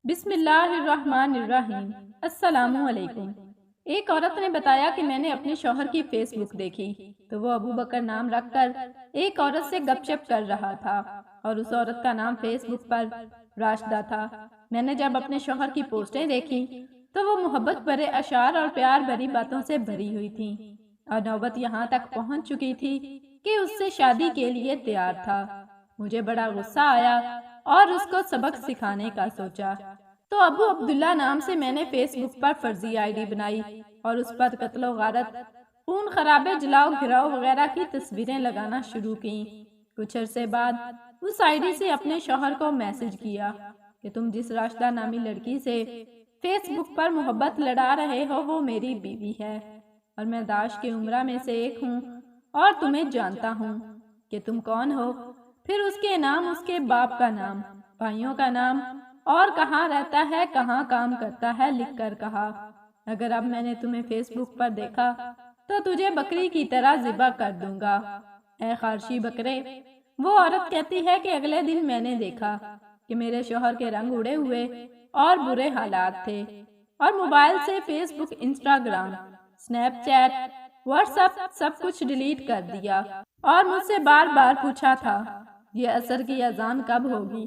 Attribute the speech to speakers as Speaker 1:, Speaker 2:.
Speaker 1: بسم اللہ الرحمن الرحیم۔ السلام علیکم۔ ایک عورت نے بتایا کہ میں نے اپنے شوہر کی فیس بک دیکھی تو وہ ابو بکر نام رکھ کر ایک عورت سے گپ شپ کر رہا تھا اور اس عورت کا نام فیس بک پر راشدہ تھا۔ میں نے جب اپنے شوہر کی پوسٹیں دیکھی تو وہ محبت بھرے اشعار اور پیار بھری باتوں سے بھری ہوئی تھی اور نوبت یہاں تک پہنچ چکی تھی کہ اس سے شادی کے لیے تیار تھا۔ مجھے بڑا غصہ آیا اور اس کو سبق سکھانے کا سوچا تو ابو عبداللہ نام سے میں نے فیس بک پر فرضی آئی ڈی بنائی اور اس پر قتل و غارت، خون خرابے، جلاؤ گھراؤ وغیرہ کی تصویریں لگانا شروع کی۔ کچھ عرصے بعد اس آئی ڈی سے اپنے شوہر کو میسج کیا کہ تم جس راشدہ نامی لڑکی سے فیس بک پر محبت لڑا رہے ہو وہ میری بیوی ہے اور میں داعش کے عمرہ میں سے ایک ہوں اور تمہیں جانتا ہوں کہ تم کون ہو۔ پھر اس کے نام، اس کے باپ کا نام، بھائیوں کا نام اور کہاں رہتا ہے، کہاں کام کرتا ہے لکھ کر کہا، اگر اب میں نے تمہیں فیس بک پر دیکھا تو تجھے بکری کی طرح ذبح کر دوں گا، اے خارشی بکرے۔ وہ عورت کہتی ہے کہ اگلے دن میں نے دیکھا کہ میرے شوہر کے رنگ اڑے ہوئے اور برے حالات تھے اور موبائل سے Facebook, Instagram, Snapchat, WhatsApp سب کچھ ڈیلیٹ کر دیا اور مجھ سے بار بار پوچھا تھا یہ عصر کی اذان کب ہوگی۔